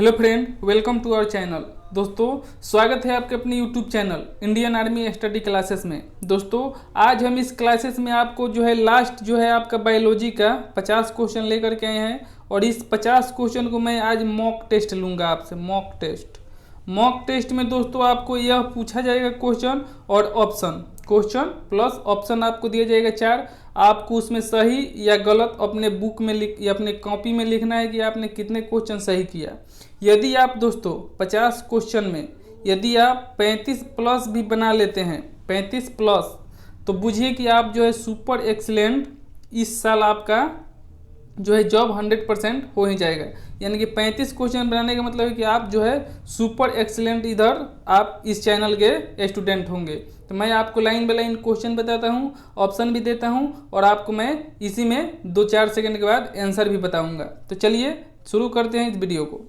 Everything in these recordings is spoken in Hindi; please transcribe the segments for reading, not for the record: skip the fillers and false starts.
Hello friend, welcome to our channel. दोस्तों, स्वागत है आपके अपने YouTube channel Indian army study classes में। दोस्तों, आज हम इस क्लासेस में आपको लास्ट आपका बायोलॉजी का 50 क्वेश्चन लेकर के आए हैं और इस 50 क्वेश्चन को मैं आज मॉक टेस्ट लूँगा आपसे। मॉक टेस्ट में दोस्तों आपको यह पूछा जाएगा क्वेश्चन और ऑप्शन, क्वेश्चन प्लस ऑप्शन आपको दिया जाएगा 4। आपको उसमें सही या गलत अपने बुक में लिख या अपने कॉपी में लिखना है कि आपने कितने क्वेश्चन सही किया। यदि आप दोस्तों 50 क्वेश्चन में यदि आप 35 प्लस भी बना लेते हैं, 35 प्लस, तो बुझिए कि आप सुपर एक्सीलेंट इस साल आपका जॉब 100% हो ही जाएगा। यानी कि 35 क्वेश्चन बनाने का मतलब है कि आप सुपर एक्सीलेंट इधर आप इस चैनल के स्टूडेंट होंगे। तो मैं आपको लाइन बाय लाइन क्वेश्चन बताता हूँ, ऑप्शन भी देता हूँ और आपको मैं इसी में 2-4 सेकंड के बाद आंसर भी बताऊँगा। तो चलिए शुरू करते हैं इस वीडियो को।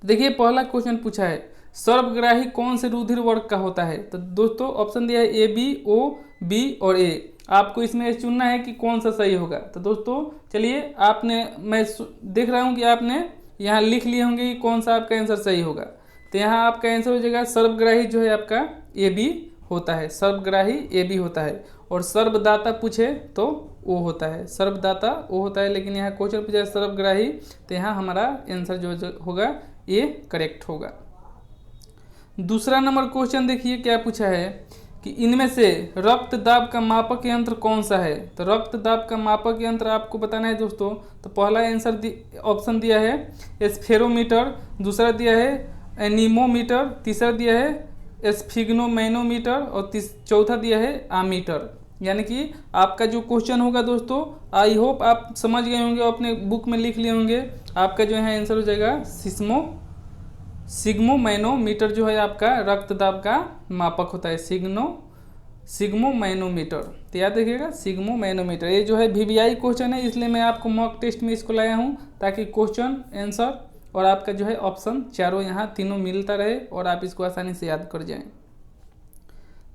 देखिए, पहला क्वेश्चन पूछा है, सर्वग्राही कौन से रुधिर वर्ग का होता है। तो दोस्तों ऑप्शन दिया है ए, बी, ओ, बी और ए। आपको इसमें चुनना है कि कौन सा सही होगा। तो दोस्तों चलिए, मैं देख रहा हूँ कि आपने यहाँ लिख लिए होंगे कि कौन सा आपका आंसर सही होगा। तो यहाँ आपका आंसर हो जाएगा सर्वग्राही आपका ए बी होता है। सर्वग्राही ए बी होता है और सर्वदाता पूछे तो ओ होता है। सर्वदाता ओ होता है, लेकिन यहाँ क्वेश्चन पूछा है सर्वग्राही, तो यहाँ हमारा आंसर जो होगा ये करेक्ट होगा। दूसरा नंबर क्वेश्चन देखिए क्या पूछा है कि इनमें से रक्त दाब का मापक यंत्र कौन सा है। तो रक्त दाब का मापक यंत्र आपको बताना है दोस्तों। तो पहला आंसर ऑप्शन दिया है स्फेरोमीटर, दूसरा दिया है एनीमोमीटर, तीसरा दिया है स्फिग्नोमैनोमीटर और चौथा दिया है आमीटर। यानी कि आपका जो क्वेश्चन होगा दोस्तों, आई होप आप समझ गए होंगे, अपने बुक में लिख लिए होंगे। आपका है आंसर हो जाएगा सिग्मोमैनोमीटर आपका रक्तदाब का मापक होता है। सिग्मोमैनोमीटर, तो याद रखिएगा सिग्मोमैनोमीटर। ये है वीवीआई क्वेश्चन है, इसलिए मैं आपको मॉक टेस्ट में इसको लाया हूँ ताकि क्वेश्चन आंसर और आपका ऑप्शन चारों यहाँ तीनों मिलता रहे और आप इसको आसानी से याद कर जाएं।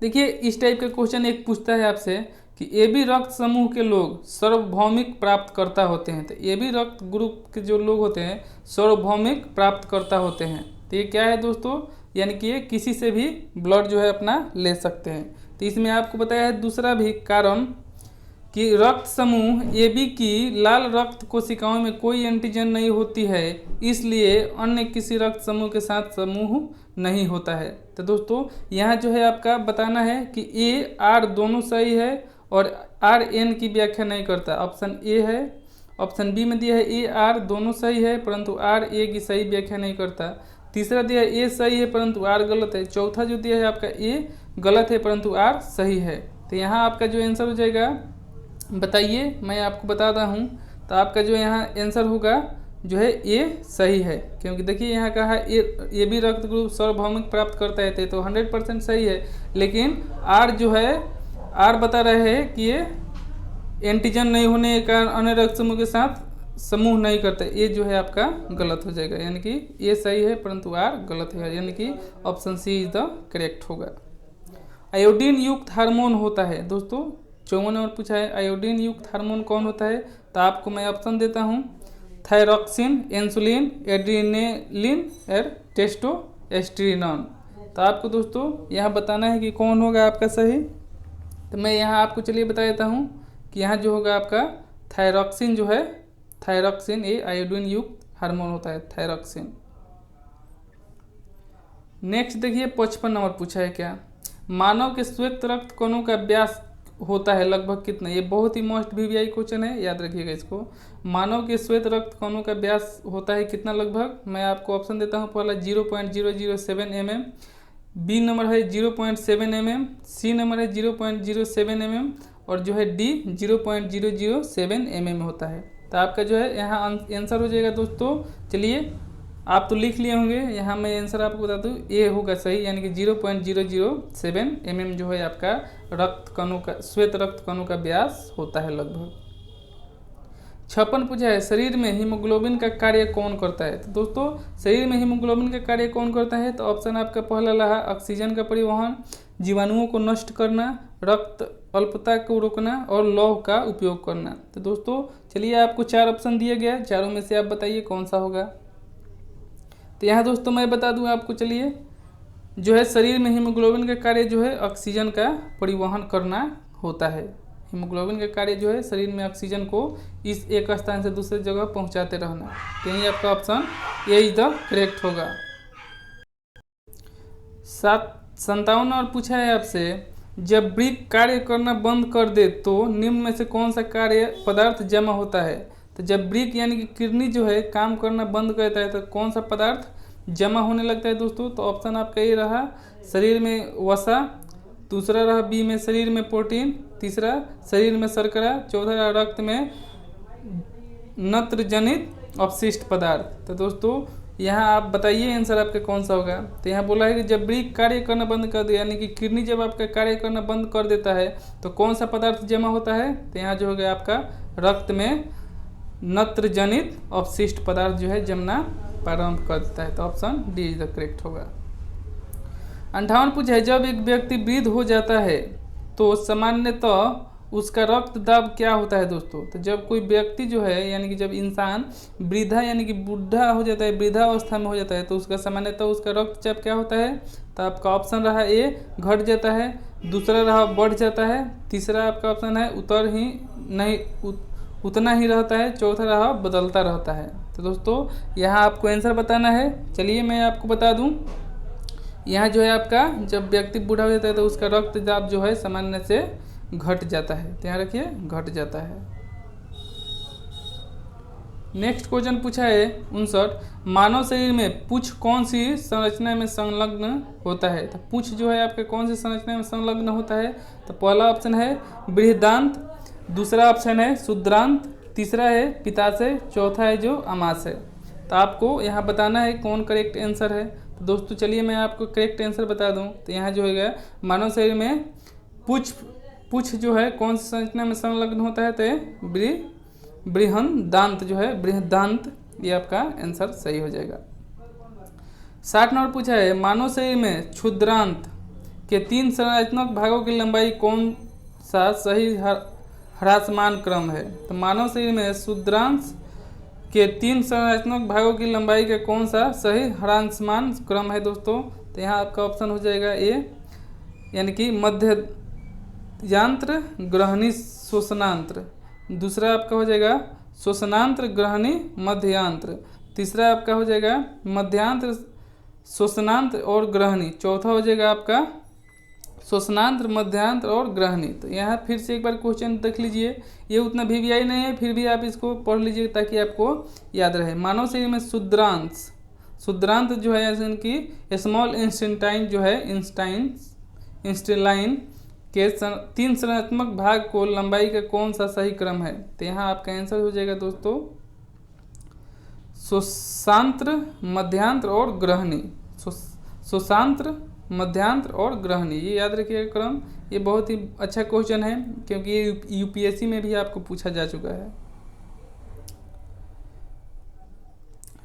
देखिए, इस टाइप का क्वेश्चन एक पूछता है आपसे कि ए बी रक्त समूह के लोग सार्वभौमिक प्राप्तकर्ता होते हैं। तो ए बी रक्त ग्रुप के जो लोग होते हैं सार्वभौमिक प्राप्तकर्ता होते हैं। तो ये क्या है दोस्तों, यानी कि ये किसी से भी ब्लड अपना ले सकते हैं। तो इसमें आपको बताया है दूसरा भी कारण कि रक्त समूह ए बी की लाल रक्त कोशिकाओं में कोई एंटीजन नहीं होती है, इसलिए अन्य किसी रक्त समूह के साथ समूह नहीं होता है। तो दोस्तों यहाँ आपका बताना है कि ए आर दोनों सही है और आर एन की व्याख्या नहीं करता। ऑप्शन ए है। ऑप्शन बी में दिया है ए आर दोनों सही है परंतु आर ए की सही व्याख्या नहीं करता। तीसरा दिया है ए सही है परंतु आर गलत है। चौथा जो दिया है आपका ए गलत है परंतु आर सही है। तो यहाँ आपका आंसर हो जाएगा, बताइए, मैं आपको बताता हूँ। तो आपका यहाँ आंसर होगा ए सही है, क्योंकि देखिए यहाँ कहा है ए बी रक्त ग्रुप सार्वभौमिक प्राप्त करता है, तो 100% सही है। लेकिन आर आर बता रहे हैं कि ये एंटीजन नहीं होने के कारण अन्य रक्त समूह के साथ समूह नहीं करते। ये आपका गलत हो जाएगा, यानी कि ये सही है परंतु आर गलत है, यानी कि option C is the correct होगा। आयोडीन युक्त हार्मोन होता है दोस्तों, 54 नंबर पूछा है आयोडीन युक्त हार्मोन कौन होता है। तो आपको मैं ऑप्शन देता हूँ, थायरॉक्सिन, इंसुलिन, एड्रेनालिन और टेस्टोस्टेरोन। तो आपको दोस्तों यहाँ बताना है कि कौन होगा आपका सही। तो मैं यहाँ आपको चलिए बता देता हूँ कि यहाँ होगा आपका थायरॉक्सिन थायरॉक्सिन ये आयोडीन युक्त हार्मोन होता है, थायरॉक्सिन। नेक्स्ट देखिए 55 नंबर पूछा है क्या, मानव के श्वेत रक्त कणों का व्यास होता है लगभग कितना। ये बहुत ही मोस्ट वीवीआई क्वेश्चन है, याद रखिएगा इसको। मानव के श्वेत रक्त कणों का व्यास होता है कितना लगभग। मैं आपको ऑप्शन देता हूँ, पहला 0.007 mm, बी नंबर है 0.7 mm, सी नंबर है 0.07 mm और डी 0.007 mm होता है। तो आपका यहाँ आंसर हो जाएगा दोस्तों। चलिए, आप तो लिख लिए होंगे, यहाँ मैं आंसर आपको बता दूँ, ए होगा सही, यानी कि 0.007 mm आपका रक्त कणों का श्वेत रक्त कणों का व्यास होता है लगभग। 56 पूछा है, शरीर में हीमोग्लोबिन का कार्य कौन करता है। तो दोस्तों शरीर में हीमोग्लोबिन का कार्य कौन करता है। तो ऑप्शन आपका पहला रहा ऑक्सीजन का परिवहन, जीवाणुओं को नष्ट करना, रक्त अल्पता को रोकना और लौह का उपयोग करना। तो दोस्तों चलिए, आपको 4 ऑप्शन दिए गए, चारों में से आप बताइए कौन सा होगा। तो यहाँ दोस्तों मैं बता दूँ आपको, चलिए जो है शरीर में हीमोग्लोबिन का कार्य जो है ऑक्सीजन का परिवहन करना होता है। हीमोग्लोबिन का कार्य जो है शरीर में ऑक्सीजन को इस एक स्थान से दूसरे जगह पहुंचाते रहना। तो यही आपका option A is the correct होगा। 57 और पूछा है आपसे, जब वृक्क कार्य करना बंद कर दे तो निम्न में से कौन सा कार्य पदार्थ जमा होता है। तो जब वृक्क यानी कि किडनी जो है काम करना बंद करता है तो कौन सा पदार्थ जमा होने लगता है दोस्तों। तो ऑप्शन आपका ये रहा शरीर में वसा, दूसरा रहा बी में शरीर में प्रोटीन, तीसरा शरीर में शर्करा, चौथा रहा रक्त में नत्रजनित अपशिष्ट पदार्थ। तो दोस्तों यहाँ आप बताइए आंसर आपका कौन सा होगा। तो यहाँ बोला है कि जब वृक्क कार्य करना बंद कर दे, यानी कि किडनी जब आपका कार्य करना बंद कर देता है तो कौन सा पदार्थ जमा होता है। तो यहाँ जो हो गया आपका रक्त में नत्रजनित अपशिष्ट पदार्थ जो है जमना प्रारंभ कर देता है। तो option D is the correct होगा। 58 पूछा है, जब एक व्यक्ति वृद्ध हो जाता है तो सामान्यतः उसका रक्त दाब क्या होता है दोस्तों। तो जब कोई व्यक्ति जो है यानी कि जब इंसान वृद्धा यानी कि बूढ़ा हो जाता है, वृद्धावस्था में हो जाता है, तो उसका सामान्यतः उसका रक्तचाप क्या होता है। तो आपका ऑप्शन रहा ए घट जाता है, दूसरा रहा बढ़ जाता है, तीसरा आपका ऑप्शन है उतना ही रहता है, चौथा रहा बदलता रहता है। तो दोस्तों यहाँ आपको आंसर बताना है। चलिए मैं आपको बता दूँ, यहाँ जो है आपका जब व्यक्ति बूढ़ा हो जाता है तो उसका रक्तचाप जो है सामान्य से घट जाता है। तो यहाँ रखिए घट जाता है। नेक्स्ट क्वेश्चन पूछा है 59, मानव शरीर में पूंछ कौन सी संरचना में संलग्न होता है। तो पूंछ जो है आपके कौन सी संरचना में संलग्न होता है। तो पहला ऑप्शन है बृहदांत, दूसरा ऑप्शन है शुद्रांत, तीसरा है पित्ताशय, चौथा है जो अमाशय। तो आपको यहाँ बताना है कौन करेक्ट आंसर है। तो दोस्तों चलिए मैं आपको करेक्ट आंसर बता दूँ। तो यहाँ जो है मानव शरीर में पूंछ जो है कौन सी संरचना में संलग्न होता है। तो बृहदांत जो है बृहदांत, ये आपका आंसर सही हो जाएगा। 60 नंबर पूछा है, मानव शरीर में क्षुद्रांत के 3 संरचनात्मक भागों की लंबाई कौन सा सही ह्रासमान क्रम है। तो मानव शरीर में क्षुद्रांश के 3 संरचनात्मक भागों की लंबाई का कौन सा सही ह्रासमान क्रम है दोस्तों। तो यहाँ आपका ऑप्शन हो जाएगा ए यानी कि मध्ययांत्र ग्रहणी श्वसनांत्र, दूसरा आपका हो जाएगा श्वसनांत्र ग्रहणी मध्यांत्र, तीसरा आपका हो जाएगा मध्यांत्र श्वसनांत्र और ग्रहणी, चौथा हो जाएगा आपका श्वसनांत्र मध्यांत्र और ग्रहणी। तो यहाँ फिर से एक बार क्वेश्चन देख लीजिए, ये उतना वीवीआई नहीं है, फिर भी आप इसको पढ़ लीजिए ताकि आपको याद रहे। मानव शरीर में शुद्रांत जो है यानी कि स्मॉल इंस्टेंटाइन जो है इंस्टेलाइन के 3 संरचनात्मक भाग को लंबाई का कौन सा सही क्रम है। तो यहाँ आपका आंसर हो जाएगा दोस्तों श्वसांत्र मध्यांत्र और ग्रहणी, श्वसांत्र मध्यांत्र और ग्रहणी, ये याद रखिएगा क्रम। ये बहुत ही अच्छा क्वेश्चन है क्योंकि ये यूपीएससी में भी आपको पूछा जा चुका है।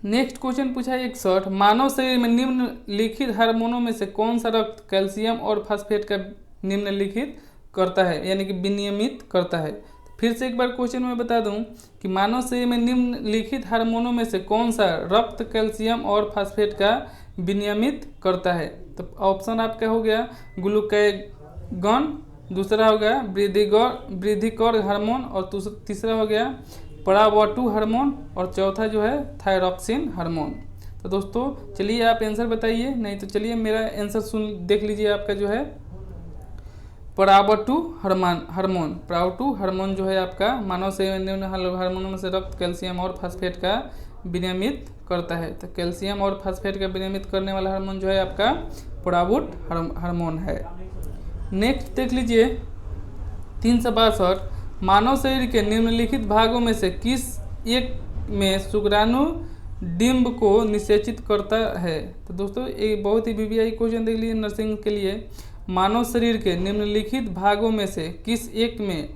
नेक्स्ट क्वेश्चन पूछा है 61, मानव शरीर में निम्नलिखित हार्मोनों में से कौन सा रक्त कैल्शियम और फास्फेट का निम्नलिखित करता है यानी कि विनियमित करता है। फिर से एक बार क्वेश्चन में बता दूं कि मानव शरीर में निम्नलिखित हार्मोनों में से कौन सा रक्त कैल्शियम और फास्फेट का विनियमित करता है। तो ऑप्शन आपका हो गया ग्लूकागॉन, दूसरा हो गया वृद्धिकर हार्मोन और तीसरा हो गया पराव2 हार्मोन और चौथा जो है थायरॉक्सिन हार्मोन। तो दोस्तों चलिए आप आंसर बताइए, नहीं तो चलिए मेरा आंसर देख लीजिए। आपका जो है पराव2 हार्मोन जो है आपका मानव शरीर में निम्न हार्मोनों में से रक्त कैल्शियम और फास्फेट का विनियमित करता है। तो कैल्शियम और फास्फेट का विनियमित करने वाला हार्मोन जो है आपका पराव2 हार्मोन है। नेक्स्ट देख लीजिए 362, मानव शरीर के निम्नलिखित भागों में से किस एक में शुक्राणु डिंब को निषेचित करता है। तो दोस्तों एक बहुत ही वीवीआई क्वेश्चन देख लीजिए नर्सिंग के लिए, मानव शरीर के निम्नलिखित भागों में से किस एक में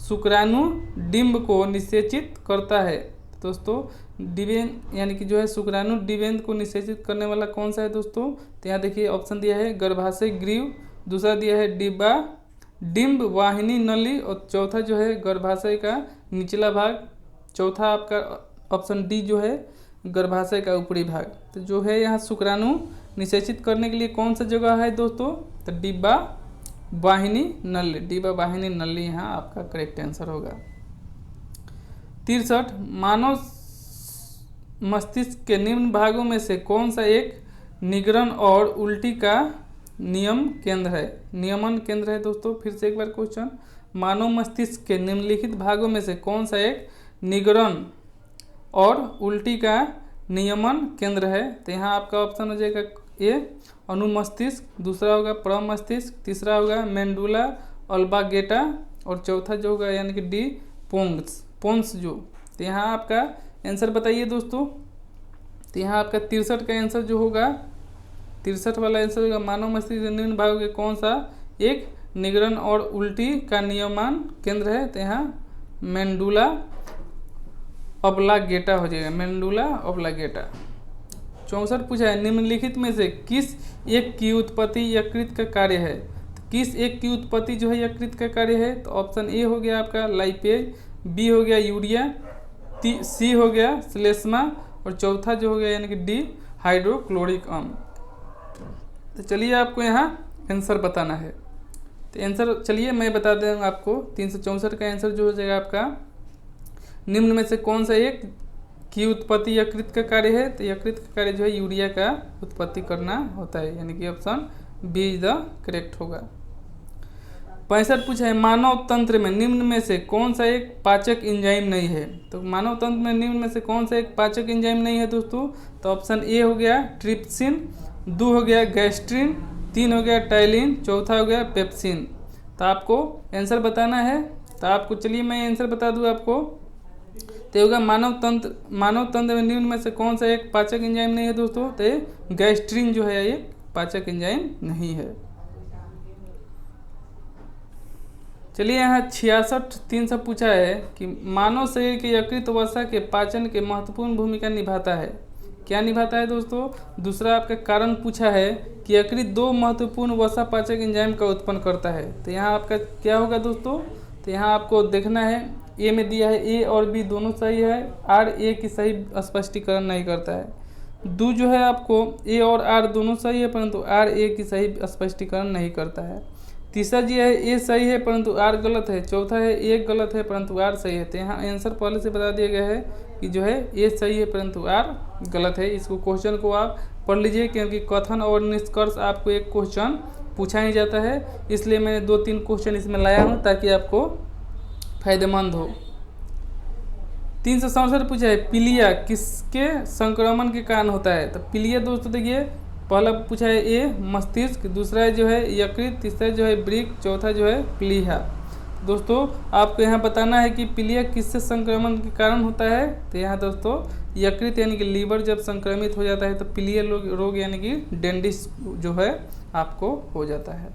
शुक्राणु डिंब को निषेचित करता है। दोस्तों डिवेन यानी कि जो है शुक्राणु डिवेंद को निषेचित करने वाला कौन सा है दोस्तों। तो यहाँ देखिए ऑप्शन दिया है गर्भाशय ग्रीव, दूसरा दिया है डिंब वाहिनी नली और चौथा जो है गर्भाशय का निचला भाग, चौथा आपका ऑप्शन डी जो है गर्भाशय का ऊपरी भाग। तो जो है यहाँ शुक्राणु निषेचित करने के लिए कौन सा जगह है दोस्तों, तो डिब्बा वाहिनी नली, डिब्बा वाहिनी नली यहाँ आपका करेक्ट आंसर होगा। 63 मानव मस्तिष्क के निम्न भागों में से कौन सा एक निगरण और उल्टी का नियम केंद्र है, नियमन केंद्र है दोस्तों। फिर से एक बार क्वेश्चन, मानव मस्तिष्क के निम्नलिखित भागों में से कौन सा एक निगरण और उल्टी का नियमन केंद्र है। तो यहाँ आपका ऑप्शन हो जाएगा ए अनुमस्तिष्क, दूसरा होगा प्रमस्तिष्क, तीसरा होगा मेंडुला ऑब्लांगेटा और चौथा जो होगा यानी कि डी पोन्स जो। तो यहाँ आपका आंसर बताइए दोस्तों। तो यहाँ आपका 63 का आंसर जो होगा, 63 वाला आंसर होगा मानव मस्तिष्क के निम्न भागों के कौन सा एक निगरण और उल्टी का नियमन केंद्र है। तो यहाँ मेंडुला ऑब्लांगेटा हो जाएगा, मेंडुला ऑब्लांगेटा। 64 पूछा है निम्नलिखित में से किस एक की उत्पत्ति यकृत का कार्य है। तो किस एक की उत्पत्ति जो है यकृत का कार्य है। तो ऑप्शन ए हो गया आपका लाइपेज, बी हो गया यूरिया, सी हो गया श्लेष्मा और चौथा जो हो गया यानी कि डी हाइड्रोक्लोरिक अम्ल। तो चलिए आपको यहाँ आंसर बताना है। तो आंसर चलिए मैं बता दूँगा आपको। 364 का आंसर जो हो जाएगा आपका निम्न में से कौन सा एक की उत्पत्ति यकृत का कार्य है। तो यकृत का कार्य जो है यूरिया का उत्पत्ति करना होता है, यानी कि option B is the correct होगा। 65 पूछा है मानव तंत्र में निम्न में से कौन सा एक पाचक एंजाइम नहीं है। तो मानव तंत्र में निम्न में से कौन सा एक पाचक एंजाइम नहीं है दोस्तों। तो ऑप्शन ए हो गया ट्रिप्सिन, 2 हो गया गैस्ट्रिन, 3 हो गया टाइलिन, चौथा हो गया पेप्सिन। तो आपको आंसर बताना है। तो आपको चलिए मैं आंसर बता दूँ आपको। तो होगा मानव तंत्र में निम्न में से कौन सा एक पाचक एंजाइम नहीं है दोस्तों। तो गैस्ट्रिन जो है ये पाचक एंजाइम नहीं है। चलिए यहाँ 66 पूछा है कि मानव शरीर के यकृत वसा के पाचन के महत्वपूर्ण भूमिका निभाता है। क्या निभाता है दोस्तों। दूसरा आपका कारण पूछा है कि यकृत 2 महत्वपूर्ण वसा पाचक एंजाइम का उत्पन्न करता है। तो यहाँ आपका क्या होगा दोस्तों। तो यहाँ आपको देखना है, ए में दिया है ए और बी दोनों सही है, आर ए की सही स्पष्टीकरण नहीं करता है। दो जो है आपको ए और आर दोनों सही है परंतु आर ए की सही स्पष्टीकरण नहीं करता है। तीसरा जी है ए सही है परंतु आर गलत है। चौथा है ए गलत है परंतु आर सही है। तो यहाँ आंसर पहले से बता दिया गया है कि जो है ए सही है परंतु आर गलत है। इसको क्वेश्चन को आप पढ़ लीजिए, क्योंकि कथन और निष्कर्ष आपको एक क्वेश्चन पूछा ही जाता है, इसलिए मैंने 2-3 क्वेश्चन इसमें लाया हूँ ताकि आपको फायदेमंद हो। 367 पूछा है पीलिया किसके संक्रमण के कारण होता है। तो पीलिया दोस्तों देखिए, पहला पूछा है ए मस्तिष्क, दूसरा जो है यकृत, तीसरा जो है वृक्क, चौथा जो है प्लीहा। दोस्तों आपको यहाँ बताना है कि पीलिया किससे संक्रमण के कारण होता है। तो यहाँ दोस्तों यकृत यानी कि लीवर जब संक्रमित हो जाता है तो पीलिया रोग यानी कि डेंडिस जो है आपको हो जाता है।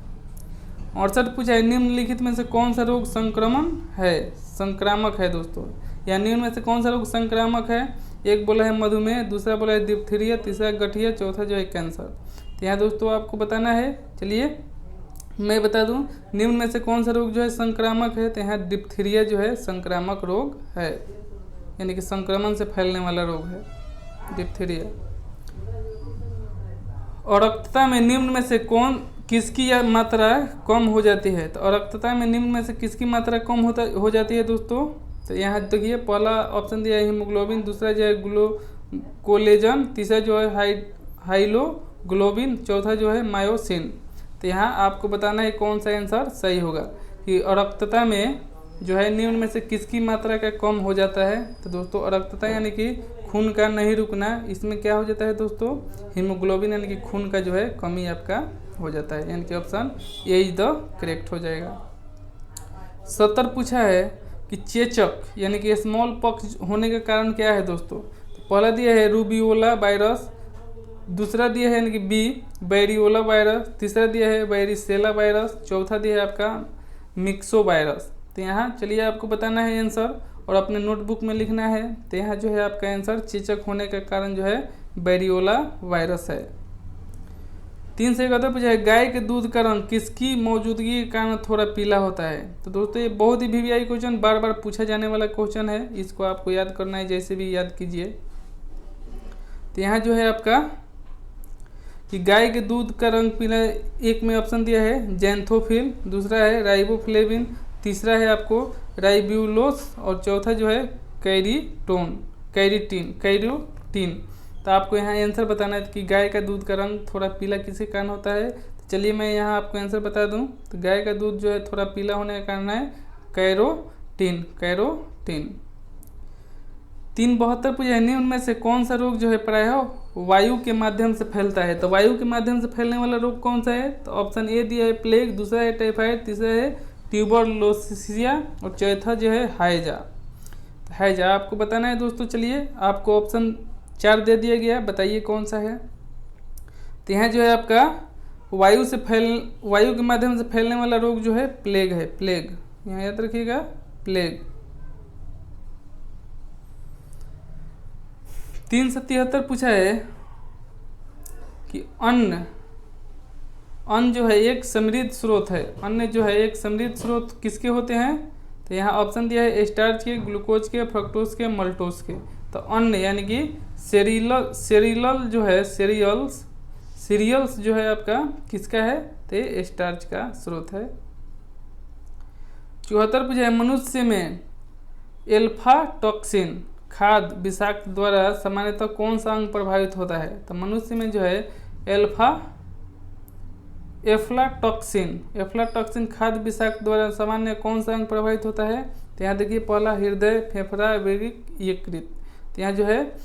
68 पूछा है निम्नलिखित में से कौन सा रोग संक्रामक है दोस्तों। या निम्न में से कौन सा रोग संक्रामक है। एक बोला है मधुमेह, दूसरा बोला है डिप्थीरिया, तीसरा गठिया, चौथा जो है कैंसर। तो यहाँ दोस्तों आपको बताना है। चलिए मैं बता दूं, निम्न में से कौन सा रोग जो है संक्रामक है। तो यहाँ डिप्थीरिया जो है संक्रामक रोग है, यानी कि संक्रमण से फैलने वाला रोग है डिप्थीरिया। अरक्तता में निम्न में से किसकी मात्रा कम हो जाती है। तो अरक्तता में निम्न में से किसकी मात्रा कम हो जाती है दोस्तों। तो यहाँ देखिए पहला ऑप्शन दिया है हीमोग्लोबिन, दूसरा जो है कोलेजन, तीसरा जो है हाइलोग्लोबिन, चौथा जो है मायोसिन। तो यहाँ आपको बताना है कौन सा आंसर सही होगा कि अरक्तता में जो है निम्न में से किसकी मात्रा का कम हो जाता है। तो दोस्तों अरक्तता यानी कि खून का नहीं रुकना, इसमें क्या हो जाता है दोस्तों हीमोग्लोबिन यानी कि खून का जो है कमी आपका हो जाता है, यानी कि option A is the correct हो जाएगा। 70 पूछा है कि चेचक यानी कि स्मॉल पॉक्स होने का कारण क्या है दोस्तों। तो पहला दिया है रूबियोला वायरस, दूसरा दिया है यानी कि बी बैरियोला वायरस, तीसरा दिया है बैरिसेला वायरस, चौथा दिया है आपका मिक्सो वायरस। तो यहाँ चलिए आपको बताना है आंसर और अपने नोटबुक में लिखना है। तो यहाँ जो है आपका आंसर चेचक होने का कारण जो है बैरियोला वायरस है। 3 से 11 पूछा है गाय के दूध का रंग किसकी मौजूदगी के कारण थोड़ा पीला होता है। तो दोस्तों ये बहुत ही वीवीआई क्वेश्चन, बार बार पूछा जाने वाला क्वेश्चन है, इसको आपको याद करना है, जैसे भी याद कीजिए। तो यहाँ जो है आपका कि गाय के दूध का रंग पीला, एक में ऑप्शन दिया है जैंथोफिल, दूसरा है राइबोफ्लेविन, तीसरा है आपको राइब्यूलोस और चौथा जो है कैरोटीन। तो आपको यहाँ आंसर बताना है कि गाय का दूध का रंग थोड़ा पीला किसके कारण होता है। तो चलिए मैं यहाँ आपको आंसर बता दूँ। तो गाय का दूध जो है थोड़ा पीला होने का कारण है कैरोटीन। 372 पूछा है उनमें से कौन सा रोग जो है प्रायः वायु के माध्यम से फैलता है। तो वायु के माध्यम से फैलने वाला रोग कौन सा है। तो ऑप्शन ए दिया है प्लेग, दूसरा है टाइफाइड, तीसरा है ट्यूबरलोसिया और चौथा जो है हैजा आपको बताना है दोस्तों। चलिए आपको ऑप्शन 4 दे दिया गया, बताइए कौन सा है। तो यहाँ जो है आपका वायु के माध्यम से फैलने वाला रोग जो है प्लेग है। प्लेग यहाँ याद रखिएगा, प्लेग। 373 पूछा है कि अन्न जो है एक समृद्ध स्रोत है। अन्न जो है एक समृद्ध स्रोत किसके होते हैं। तो यहाँ ऑप्शन दिया है स्टार्च के, ग्लूकोज के, फ्रक्टोज के, मल्टोज के। तो अन्न यानी कि सीरियल जो है सीरियल्स जो है आपका किसका है। तो ये स्टार्च का स्रोत है। 74 पूछा है मनुष्य में एल्फा टॉक्सिन खाद्य विषाक्त द्वारा सामान्यतः कौन सा अंग प्रभावित होता है। तो मनुष्य में जो है एफ्लाटॉक्सिन खाद्य विषाक्त द्वारा सामान्य कौन सा अंग प्रभावित होता है। तो यहाँ देखिए पहला हृदय, फेफड़ा, वृक्क, यकृत। तो यहाँ जो है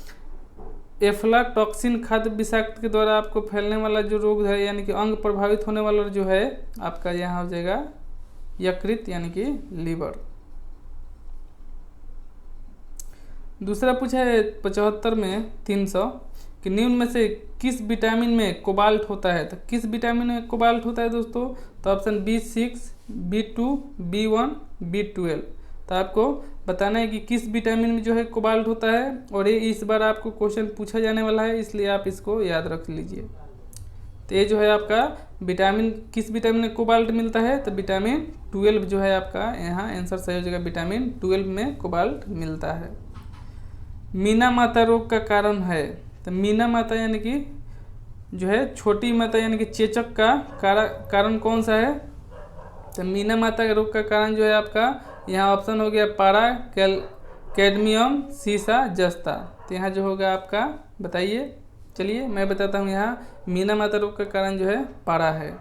एफ्लाटॉक्सिन खाद्य विषाक्त के द्वारा आपको फैलने वाला जो रोग है यानी कि अंग प्रभावित होने वाला जो है आपका यहाँ हो जाएगा यकृत यानी कि लीवर। दूसरा पूछा है 75 में 300 कि निम्न में से किस विटामिन में कोबाल्ट होता है। तो किस विटामिन में कोबाल्ट होता है दोस्तों। तो option B6, B2, B1, B12। तो आपको बताना है कि किस विटामिन में जो है कोबाल्ट होता है और ये इस बार आपको क्वेश्चन पूछा जाने वाला है, इसलिए आप इसको याद रख लीजिए। तो ये जो है आपका विटामिन, किस विटामिन में कोबाल्ट मिलता है। तो विटामिन 12 जो है आपका यहाँ आंसर सही हो जाएगा, विटामिन 12 में कोबाल्ट मिलता है। मीना माता रोग का कारण है। तो मीना माता यानी कि जो है छोटी माता यानी कि चेचक का कारण कौन सा है। तो मीना माता के रोग का कारण जो है आपका यहाँ ऑप्शन हो गया पारा, कैडमियम, सीसा, जस्ता। तो यहाँ जो होगा आपका बताइए। चलिए मैं बताता हूँ। यहाँ मीना माता रोग का कारण जो है पारा है।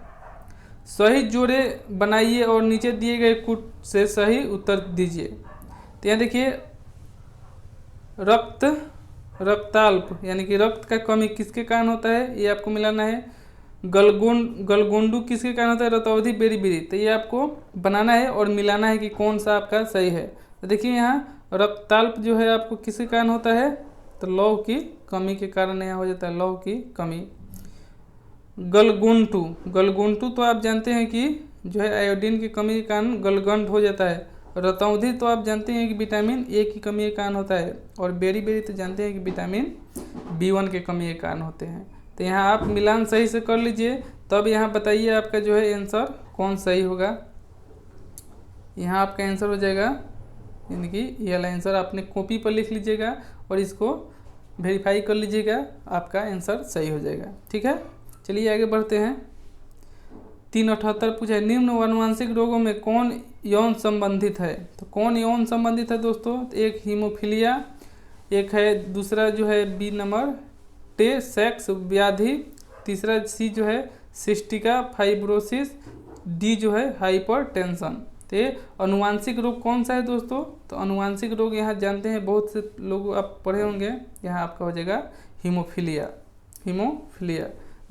सही जोड़े बनाइए और नीचे दिए गए कूट से सही उत्तर दीजिए। तो यहाँ देखिए रक्ताल्प यानी कि रक्त का कमी किसके कारण होता है, ये आपको मिलाना है। गलगोंडू किसके कारण होता है, रतौधी बेरी। तो ये आपको बनाना है और मिलाना है कि कौन सा आपका सही है। तो देखिए यहाँ रक्ताल्प जो है आपको किसके कारण होता है। तो लौह की कमी के कारण यहाँ हो जाता है, लौह की कमी। गलगुंटू तो आप जानते हैं कि जो है आयोडीन की कमी के कारण गलगंड हो जाता है। रतौंधी तो आप जानते हैं कि विटामिन ए की कमी के कारण होता है और बेरी तो जानते हैं कि विटामिन B1 के कमी के कारण होते हैं। तो यहाँ आप मिलान सही से कर लीजिए, तब यहाँ बताइए आपका जो है आंसर कौन सही होगा। यहाँ आपका आंसर हो जाएगा यानी कि ये वाला आंसर आपने कॉपी पर लिख लीजिएगा और इसको वेरीफाई कर लीजिएगा, आपका आंसर सही हो जाएगा। ठीक है, चलिए आगे बढ़ते हैं। 378 पूछा है निम्न आनुवंशिक रोगों में कौन यौन संबंधित है। तो कौन यौन संबंधित है दोस्तों। तो एक हीमोफीलिया, एक है दूसरा जो है बी नंबर सेक्स व्याधि, तीसरा सी जो है सिस्टिका फाइब्रोसिस, डी जो है हाइपरटेंशन। तो ये अनुवांशिक रोग कौन सा है दोस्तों। तो अनुवांशिक रोग यहाँ जानते हैं, बहुत से लोग आप पढ़े होंगे। यहाँ आपका हो जाएगा हीमोफीलिया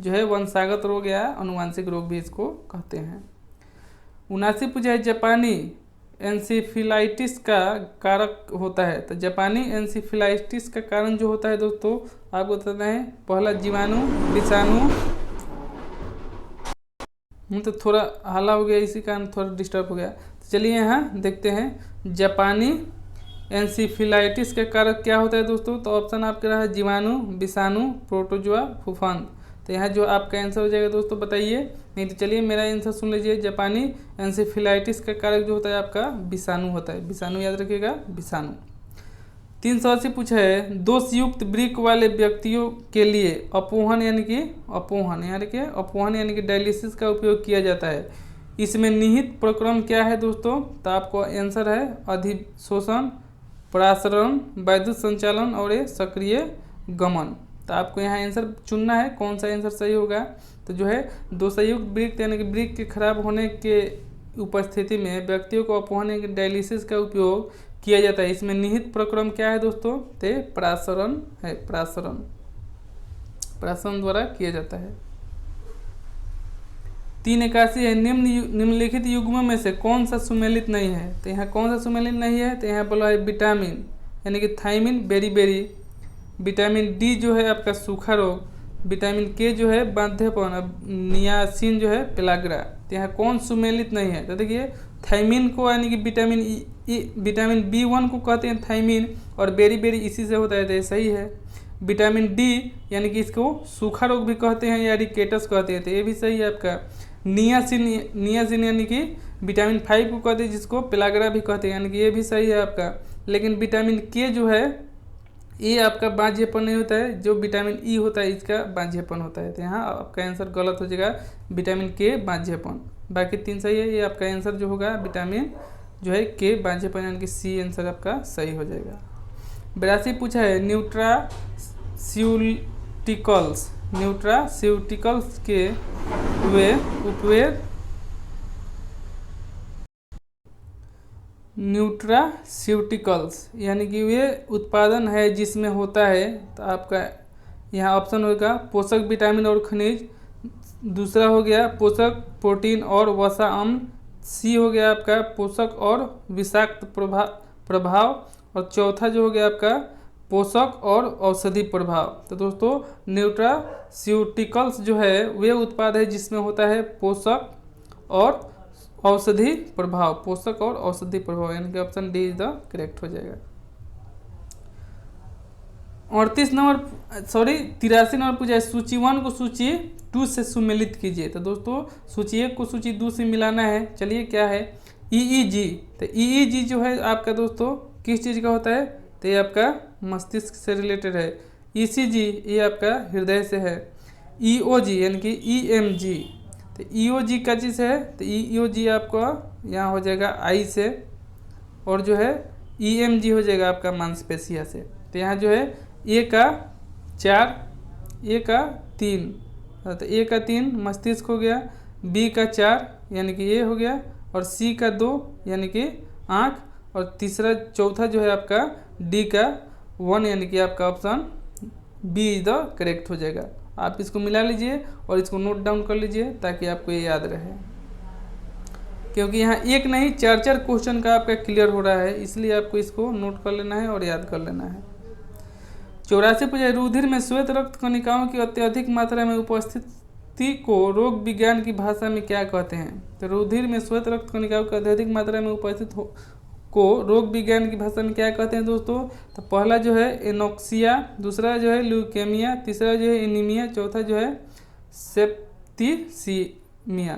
जो है वंशागत रोग या अनुवांशिक रोग भी इसको कहते हैं। 79 पूछा है जापानी एंसीफिलाइटिस का कारक होता है। तो जापानी एंसीफिलाइटिस का कारण जो होता है दोस्तों आपको बताना है। पहला जीवाणु, विषाणु। तो थोड़ा हाला हो गया, इसी कारण थोड़ा डिस्टर्ब हो गया। तो चलिए यहाँ देखते हैं जापानी एंसीफिलाइटिस का कारक क्या होता है दोस्तों। तो ऑप्शन आपके रहा है जीवाणु, विषाणु, प्रोटोजोआ, फूफांद। तो यहाँ जो आपका आंसर हो जाएगा दोस्तों बताइए। नहीं तो चलिए मेरा आंसर सुन लीजिए। जापानी एंसेफेलाइटिस का कारक जो होता है आपका विषाणु होता है। विषाणु याद रखिएगा, विषाणु। 380 पूछा है, दोषयुक्त वृक्क वाले व्यक्तियों के लिए अपोहन यानी कि डायलिसिस का उपयोग किया जाता है। इसमें निहित प्रक्रम क्या है दोस्तों? तो आपको आंसर है अधिशोषण, परासरण, वैद्युत संचालन और ये सक्रिय गमन। तो आपको यहाँ आंसर चुनना है, कौन सा आंसर सही होगा। तो जो है दोषयुक्त वृक्क यानी कि वृक्क के खराब होने के उपस्थिति में व्यक्तियों को अपोहन यानी कि डायलिसिस का उपयोग किया जाता है। इसमें निहित प्रक्रम क्या है दोस्तों? ते परासरण है, परासरण द्वारा किया जाता है। 381 है, निम्नलिखित युग्मों में से कौन सा सुमेलित नहीं है? तो यहाँ कौन सा सुमेलित नहीं है? तो यहाँ बोला है विटामिन यानी कि थायमिन बेरी, विटामिन डी जो है आपका सूखा रोग, विटामिन के जो है बाध्यपन, अब नियासिन जो है पेलाग्रा। तो यहाँ कौन सुमेलित नहीं है? तो देखिए थायमिन को यानी कि विटामिन B1 को कहते हैं थायमिन, और बेरी इसी से होता है, तो ये सही है। विटामिन डी यानी कि इसको सूखा रोग भी कहते हैं या रिकेटस कहते हैं, तो ये भी सही है आपका। नियासिन यानी कि विटामिन 5 को कहते हैं, जिसको पेलाग्रा भी कहते हैं, यानी कि ये भी सही है आपका। लेकिन विटामिन के जो है ये आपका बाध्यपन नहीं होता है, जो विटामिन ई होता है इसका बाध्यपन होता है। तो यहाँ आपका आंसर गलत हो जाएगा, विटामिन के बाध्यपन। बाकी 3 सही है, ये आपका आंसर जो होगा विटामिन जो है के बाध्यपन यानी कि सी आंसर आपका सही हो जाएगा। 82 पूछा है, न्यूट्रास्यूटिकल्स के वे उपवेद न्यूट्रास्यूटिकल्स यानी कि वे उत्पादन है जिसमें होता है, तो आपका यहाँ ऑप्शन होगा पोषक विटामिन और खनिज, दूसरा हो गया पोषक प्रोटीन और वसा अम्ल, सी हो गया आपका पोषक और विषाक्त प्रभाव, और चौथा जो हो गया आपका पोषक और औषधि प्रभाव। तो दोस्तों न्यूट्रास्यूटिकल्स जो है वे उत्पाद है जिसमें होता है पोषक और औषधि प्रभाव, यानी कि option D is the correct हो जाएगा। 83 नंबर पूछा है, सूची 1 को सूची 2 से सुमेलित कीजिए। तो दोस्तों सूची 1 को सूची 2 से मिलाना है। चलिए क्या है, EEG। तो EEG जो है आपका दोस्तों किस चीज़ का होता है? तो ये आपका मस्तिष्क से रिलेटेड है। ECG ये आपका हृदय से है। EOG यानी कि EMG, तो EOG का चीज़ है, तो EOG आपका यहाँ हो जाएगा आई से, और जो है EMG हो जाएगा आपका मांसपेशिया से। तो यहाँ जो है A का 4, A का 3, तो A का 3 मस्तिष्क हो गया, B का 4 यानी कि ये हो गया, और C का 2 यानी कि आँख, और चौथा जो है आपका D का 1 यानी कि आपका option B is the correct हो जाएगा। आप इसको मिला लीजिए और इसको नोट डाउन कर लीजिए ताकि आपको ये याद रहे, क्योंकि यहाँ एक नहीं 4 क्वेश्चन का आपका क्लियर हो रहा है, इसलिए आपको इसको नोट कर लेना है और याद कर लेना है। 84 पूछा, रुधिर में श्वेत रक्त कणिकाओं की अत्यधिक मात्रा में उपस्थिति को रोग विज्ञान की भाषा में क्या कहते हैं? तो रुधिर में श्वेत रक्त कणिकाओं की अत्यधिक मात्रा में उपस्थित को रोग विज्ञान की भाषा में क्या कहते हैं दोस्तों? तो पहला जो है एनोक्सिया, दूसरा जो है ल्यूकेमिया, तीसरा जो है एनीमिया, चौथा जो है सेप्टिसीमिया।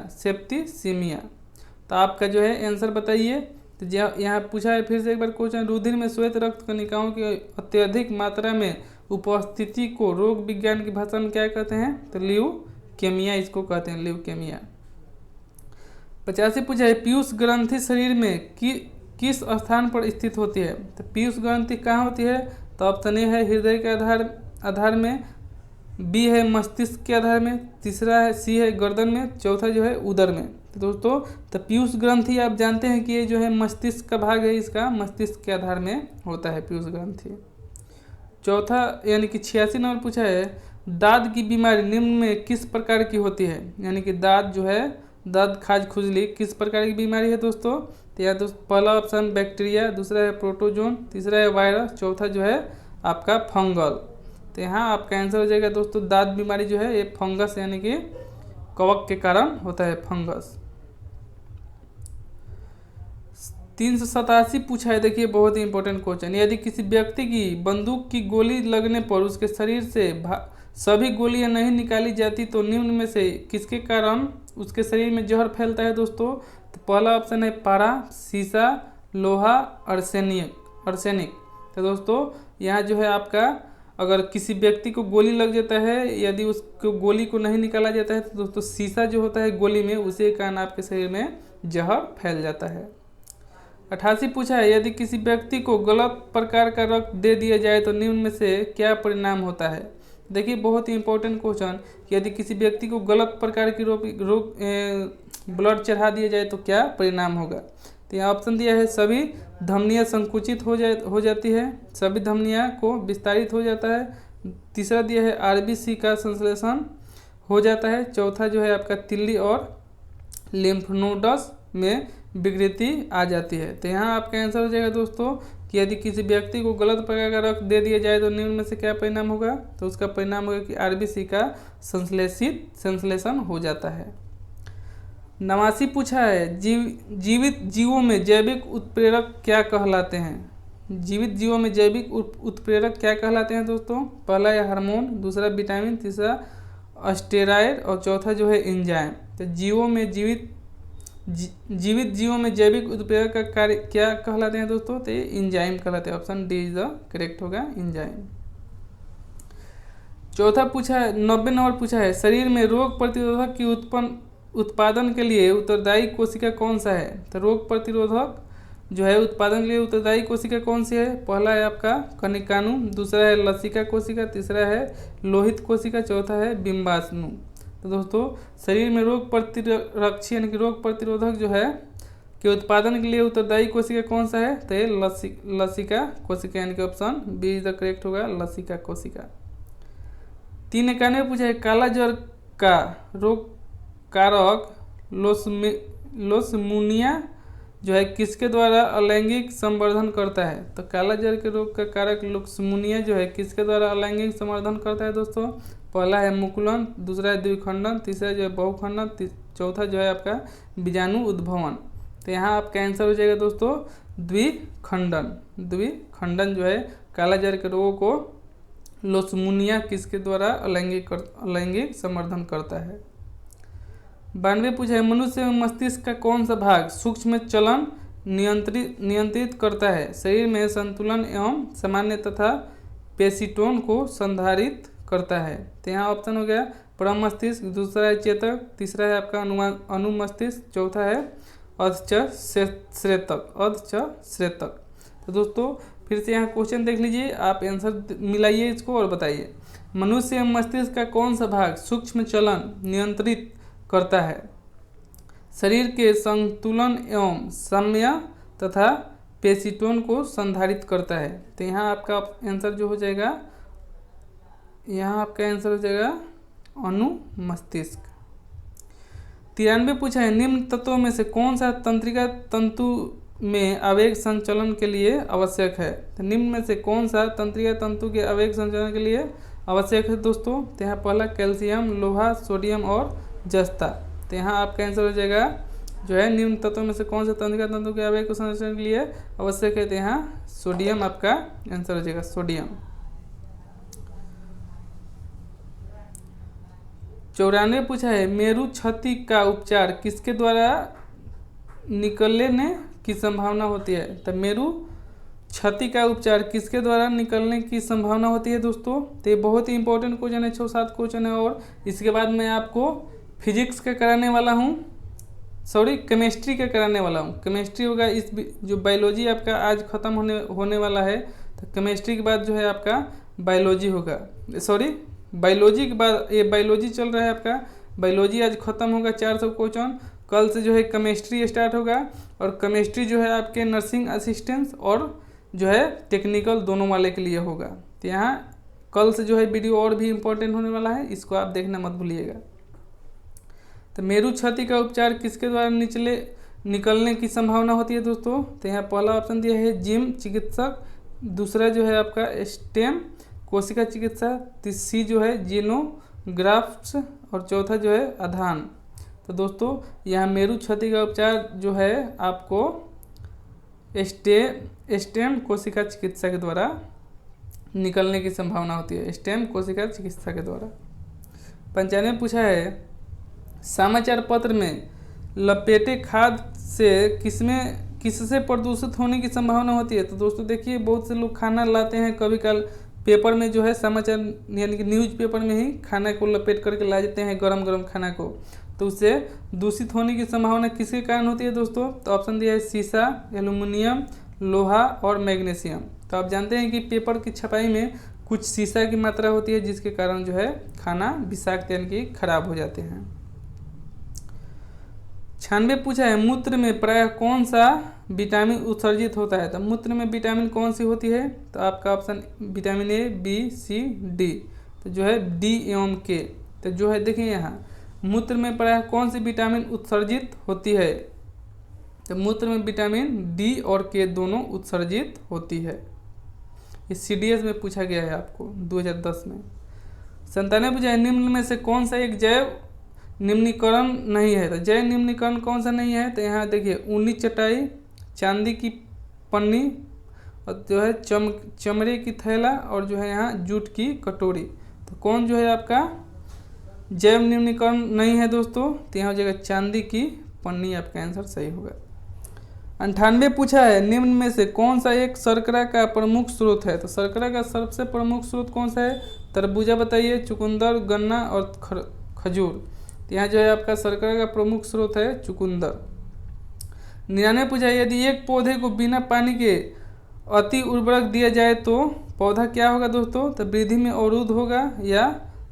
तो आपका जो है आंसर बताइए। तो यहाँ पूछा है फिर से एक बार क्वेश्चन, रुधिर में श्वेत रक्त कणिकाओं की अत्यधिक मात्रा में उपस्थिति को रोग विज्ञान की भाषा में क्या कहते हैं? तो ल्यूकेमिया इसको कहते हैं, ल्यूकेमिया। 85 पूछा है, पीयूष ग्रंथि शरीर में किस स्थान पर स्थित होती है? तो पीयूष ग्रंथि कहाँ होती है? तो ऑप्शन ए है हृदय के आधार में, बी है मस्तिष्क के आधार में, तीसरा है सी है गर्दन में, चौथा जो है उदर में। तो दोस्तों तो पीयूष ग्रंथि आप जानते हैं कि ये जो है मस्तिष्क का भाग है, इसका मस्तिष्क के आधार में होता है पीयूष ग्रंथि। चौथा यानी कि 86 नंबर पूछा है, दाद की बीमारी निम्न में किस प्रकार की होती है? यानी कि दाद जो है, दाद खाज खुजली किस प्रकार की बीमारी है दोस्तों? तो या दोस्तों पहला ऑप्शन बैक्टीरिया, दूसरा है प्रोटोजोन, तीसरा है वायरस, चौथा जो है आपका फंगल। तो यहाँ आपका आंसर हो जाएगा दोस्तों दाद बीमारी जो है ये फंगस यानी कि कवक के कारण होता है, फंगस। 387 पूछा है, देखिए बहुत ही इंपॉर्टेंट क्वेश्चन, यदि किसी व्यक्ति की बंदूक की गोली लगने पर उसके शरीर से सभी गोलियां नहीं निकाली जाती तो निम्न में से किसके कारण उसके शरीर में जहर फैलता है दोस्तों? तो पहला ऑप्शन है पारा, सीसा, लोहा, अर्सेनिक। तो दोस्तों यहाँ जो है आपका अगर किसी व्यक्ति को गोली लग जाता है, यदि उसको गोली को नहीं निकाला जाता है तो दोस्तों शीशा जो होता है गोली में, उसी के कारण आपके शरीर में जहर फैल जाता है। 88 पूछा है, यदि किसी व्यक्ति को गलत प्रकार का रक्त दे दिया जाए तो निम्न में से क्या परिणाम होता है। देखिए बहुत ही इंपॉर्टेंट क्वेश्चन, यदि किसी व्यक्ति को गलत प्रकार की ब्लड चढ़ा दिया जाए तो क्या परिणाम होगा। तो यहाँ ऑप्शन दिया है सभी धमनियाँ संकुचित हो जाती है, सभी धमनियाँ को विस्तारित हो जाता है। तीसरा दिया है आरबीसी का संश्लेषण हो जाता है। चौथा जो है आपका तिल्ली और लिम्फ नोड्स में विकृति आ जाती है। तो यहाँ आपका आंसर हो जाएगा दोस्तों कि यदि किसी व्यक्ति को गलत प्रकार का रक्त दे दिया जाए तो निम्न में से क्या परिणाम होगा। तो उसका परिणाम होगा कि आरबीसी का संश्लेषण हो जाता है। 89 पूछा है, जीवित जीवों में जैविक उत्प्रेरक क्या कहलाते हैं। जीवित जीवों में जैविक उत्प्रेरक क्या कहलाते हैं दोस्तों। पहला है हार्मोन, दूसरा विटामिन, तीसरा स्टेरॉइड और चौथा जो है एंजाइम। तो जीवित जीवों में जैविक उत्प्रेरक का कार्य क्या कहलाते हैं दोस्तों। तो ये एंजाइम कहलाते हैं। Option D is the correct होगा, एंजाइम। चौथा पूछा है, 90 नंबर पूछा है, शरीर में रोग प्रतिरोधक की उत्पादन के लिए उत्तरदायी कोशिका कौन सा है। तो रोग प्रतिरोधक जो है उत्पादन के लिए उत्तरदायी कोशिका कौन सी है। पहला है आपका कनिकाणु, दूसरा है लसिका कोशिका, तीसरा है लोहित कोशिका, चौथा है बिंबाणु। तो दोस्तों शरीर में रोग प्रतिरक्षी यानी कि रोग प्रतिरोधक जो है के उत्पादन के लिए उत्तरदायी कोशिका कौन सा है। तो ये लसिका कोशिका यानी कि option B is the correct होगा, लसिका कोशिका। 391 पूछा है, काला ज्वर का रोग कारक लोसमुनिया जो है किसके द्वारा अलैंगिक संवर्धन करता है। तो काला ज्वर के रोग का कारक लोसमुनिया जो है किसके द्वारा अलैंगिक संवर्धन करता है दोस्तों। पहला है मुकुलन, दूसरा है द्विखंडन, तीसरा जो है बहुखंडन, चौथा जो है आपका बीजाणु उद्भवन। तो यहाँ आपका आंसर हो जाएगा दोस्तों द्विखंडन। द्विखंडन जो है काला ज्वर के रोगों को लोसमुनिया किसके द्वारा अलैंगिक संवर्धन करता है। 92 पूछा है, मनुष्य में मस्तिष्क का कौन सा भाग सूक्ष्म चलन नियंत्रित करता है। शरीर में संतुलन एवं सामान्य तथा पेशिटोन को संधारित करता है। तो यहाँ ऑप्शन हो गया परम मस्तिष्क, दूसरा है चेतक, तीसरा है आपका अनुमस्तिष्क, चौथा है अधश्रेतक। तो दोस्तों फिर से यहाँ क्वेश्चन देख लीजिए, आप आंसर मिलाइए इसको और बताइए। मनुष्य मस्तिष्क का कौन सा भाग सूक्ष्म चलन नियंत्रित करता है। शरीर के संतुलन एवं साम्य तथा पेशिटोन को संधारित करता है। तो यहाँ आपका आंसर जो हो जाएगा, यहाँ आपका आंसर हो जाएगा अनुमस्तिष्क। 93 पूछा है, निम्न तत्वों में से कौन सा तंत्रिका तंतु में आवेग संचलन के लिए आवश्यक है। तो निम्न में से कौन सा तंत्रिका तंतु के आवेग संचलन के लिए आवश्यक है दोस्तों। तो यहाँ पहला कैल्शियम, लोहा, सोडियम और जस्ता। तो यहाँ आपका आंसर हो जाएगा जो है निम्न तत्वों में से कौन सा तंत्रिका तंतु के आवेग संचलन के लिए आवश्यक है। तो यहाँ सोडियम आपका आंसर हो जाएगा, सोडियम। 94 पूछा है, मेरु क्षति का उपचार किसके द्वारा निकलने की संभावना होती है। तो मेरु क्षति का उपचार किसके द्वारा निकलने की संभावना होती है दोस्तों। तो ये बहुत ही इंपॉर्टेंट क्वेश्चन है, 6-7 क्वेश्चन है। और इसके बाद मैं आपको फिजिक्स का कराने वाला हूँ, केमिस्ट्री का कराने वाला हूँ। केमिस्ट्री होगा इस जो बायोलॉजी आपका आज खत्म होने वाला है। तो केमिस्ट्री के बाद जो है आपका बायोलॉजी होगा, बायोलॉजी के बाद ये बायोलॉजी चल रहा है आपका। बायोलॉजी आज खत्म होगा, 400 क्वेश्चन। कल से जो है केमिस्ट्री स्टार्ट होगा और केमिस्ट्री जो है आपके नर्सिंग असिस्टेंट और जो है टेक्निकल दोनों वाले के लिए होगा। तो यहाँ कल से जो है वीडियो और भी इम्पोर्टेंट होने वाला है, इसको आप देखना मत भूलिएगा। तो मेरु क्षति का उपचार किसके द्वारा निकलने की संभावना होती है दोस्तों। तो यहाँ पहला ऑप्शन दिया है जिम चिकित्सक, दूसरा जो है आपका स्टेम कोशिका चिकित्सा, तीसरी जो है जीनोग्राफ्ट्स और चौथा जो है आधान। तो दोस्तों यहाँ मेरु क्षति का उपचार जो है आपको स्टेम कोशिका चिकित्सा के द्वारा निकलने की संभावना होती है, स्टेम कोशिका चिकित्सा के द्वारा। 95 पूछा है, समाचार पत्र में लपेटे खाद से किसमें किससे प्रदूषित होने की संभावना होती है? तो दोस्तों देखिए, बहुत से लोग खाना लाते हैं कभी कल पेपर में जो है समाचार यानी कि न्यूज़ पेपर में ही खाना को लपेट करके ला देते हैं, गरम गरम खाना को, तो उससे दूषित होने की संभावना किसके कारण होती है दोस्तों? तो ऑप्शन दिया है शीशा, एल्युमिनियम, लोहा और मैग्नीशियम। तो आप जानते हैं कि पेपर की छपाई में कुछ शीशा की मात्रा होती है जिसके कारण जो है खाना विषाक्त यानी कि खराब हो जाते हैं। 96 पूछा है, मूत्र में प्रायः कौन सा विटामिन उत्सर्जित होता है? तो मूत्र में विटामिन कौन सी होती है? तो आपका option vitamin A, B, C, D. तो जो है डी एवं के। तो जो है देखिए यहाँ मूत्र में प्रायः कौन सी विटामिन उत्सर्जित होती है? तो मूत्र में विटामिन डी और के दोनों उत्सर्जित होती है। ये CDS में पूछा गया है आपको 2010 में। 97 पूछा है, निम्न में से कौन सा एक जैव निम्नीकरण नहीं है? तो जैव निम्नीकरण कौन सा नहीं है? तो यहाँ देखिए ऊनी चटाई, चांदी की पन्नी और जो है चमड़े की थैला और जो है यहाँ जूट की कटोरी। तो कौन जो है आपका जैव निम्नीकरण नहीं है दोस्तों? तो यहाँ हो जाएगा चांदी की पन्नी, आपका आंसर सही होगा। 98 पूछा है, निम्न में से कौन सा एक शर्करा का प्रमुख स्रोत है? तो शर्करा का सबसे प्रमुख स्रोत कौन सा है? तरबूजा बताइए, चुकंदर, गन्ना और खजूर। तो यहाँ जो है आपका शर्करा का प्रमुख स्रोत है चुकंदर। 99 पूछा है, यदि एक पौधे को बिना पानी के अति उर्वरक दिया जाए तो पौधा क्या होगा दोस्तों? तो वृद्धि में अवरुद्ध होगा या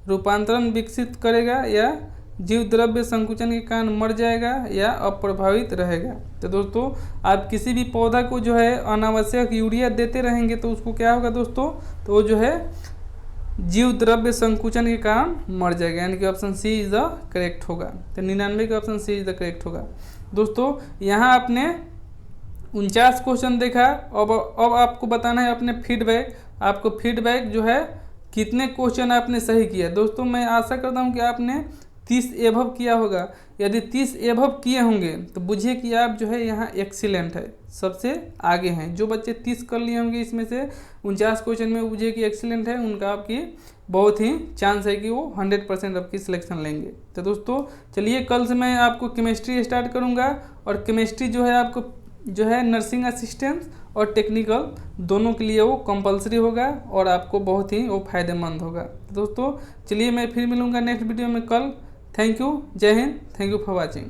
रूपांतरण विकसित करेगा या जीव द्रव्य संकुचन के कारण मर जाएगा या अप्रभावित रहेगा? तो दोस्तों आप किसी भी पौधा को जो है अनावश्यक यूरिया देते रहेंगे तो उसको क्या होगा दोस्तों? तो वो जो है जीव द्रव्य संकुचन के कारण मर जाएगा, यानी कि option C is the correct होगा। तो 99 का option C is the correct होगा। दोस्तों यहाँ आपने 49 क्वेश्चन देखा। अब आपको बताना है अपने फीडबैक। आपको फीडबैक जो है कितने क्वेश्चन आपने सही किया। दोस्तों मैं आशा करता हूँ कि आपने 30 एभव किया होगा। यदि 30 एभव किए होंगे तो बुझिए कि आप जो है यहाँ एक्सीलेंट है, सबसे आगे हैं। जो बच्चे 30 कर लिए होंगे इसमें से 49 क्वेश्चन में बुझिए कि एक्सीलेंट है, उनका आपकी बहुत ही चांस है कि वो 100% आपकी सिलेक्शन लेंगे। तो दोस्तों चलिए कल से मैं आपको केमिस्ट्री स्टार्ट करूँगा और केमिस्ट्री जो है आपको जो है नर्सिंग असिस्टेंट और टेक्निकल दोनों के लिए वो कंपलसरी होगा और आपको बहुत ही वो फायदेमंद होगा। तो दोस्तों चलिए मैं फिर मिलूँगा नेक्स्ट वीडियो में कल। थैंक यू, जय Hind, thank you for watching.